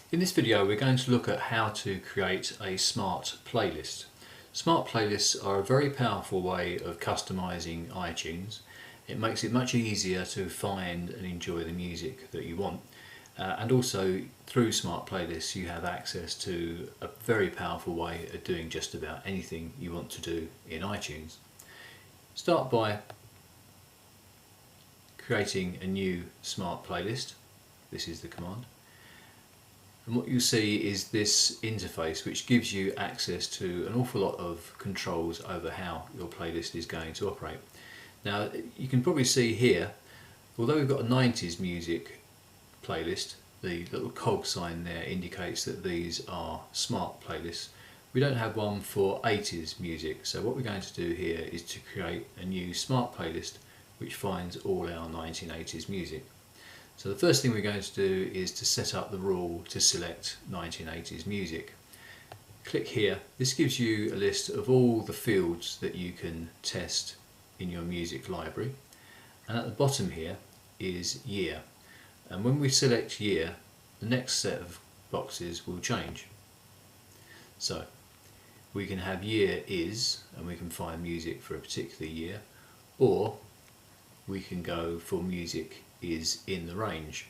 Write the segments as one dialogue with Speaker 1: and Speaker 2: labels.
Speaker 1: In this video we're going to look at how to create a smart playlist. Smart playlists are a very powerful way of customizing iTunes. It makes it much easier to find and enjoy the music that you want. And also through smart playlists you have access to a very powerful way of doing just about anything you want to do in iTunes. Start by creating a new smart playlist. This is the command. And what you see is this interface which gives you access to an awful lot of controls over how your playlist is going to operate. Now you can probably see here, although we've got a 90s music playlist, the little cog sign there indicates that these are smart playlists. We don't have one for 80s music, so what we're going to do here is to create a new smart playlist which finds all our 1980s music. So the first thing we're going to do is to set up the rule to select 1980s music. Click here. This gives you a list of all the fields that you can test in your music library, and at the bottom here is year, and when we select year the next set of boxes will change. So we can have year is, and we can find music for a particular year, or we can go for music is in the range.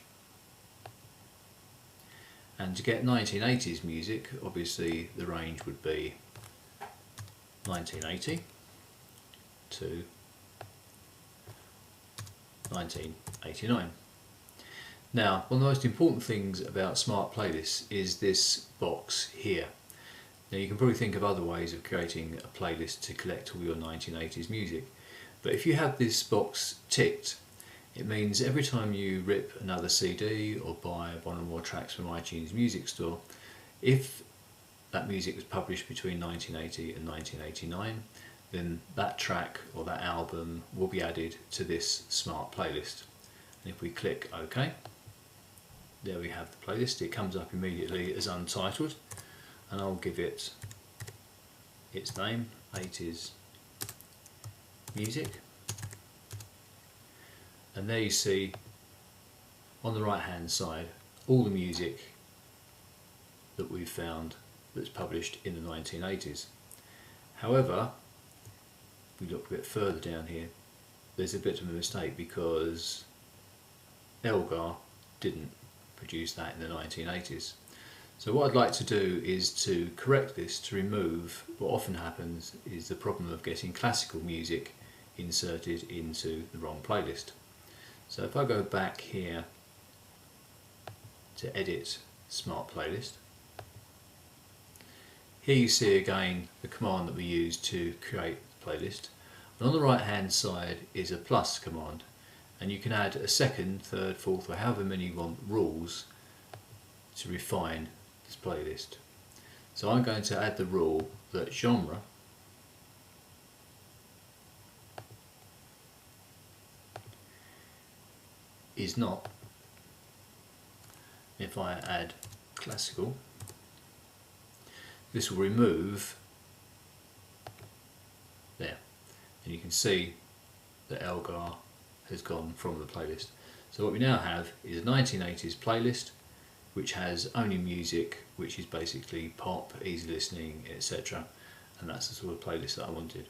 Speaker 1: And to get 1980s music, obviously the range would be 1980 to 1989. Now, one of the most important things about smart playlists is this box here. Now you can probably think of other ways of creating a playlist to collect all your 1980s music, but if you have this box ticked, it means every time you rip another CD or buy one or more tracks from iTunes Music Store, if that music was published between 1980 and 1989, then that track or that album will be added to this smart playlist. And if we click OK, there we have the playlist. It comes up immediately as untitled, and I'll give it its name, 80s music. And there you see on the right hand side all the music that we've found that's published in the 1980s. However, if we look a bit further down here, there's a bit of a mistake because Elgar didn't produce that in the 1980s. So what I'd like to do is to correct this, to remove what often happens is the problem of getting classical music inserted into the wrong playlist. So if I go back here to edit smart playlist, here you see again the command that we use to create the playlist, and on the right hand side is a plus command, and you can add a second, third, fourth or however many you want rules to refine this playlist. So I'm going to add the rule that genre is not. If I add classical, this will remove there, and you can see that Elgar has gone from the playlist. So what we now have is a 1980s playlist which has only music which is basically pop, easy listening, etc., and that's the sort of playlist that I wanted.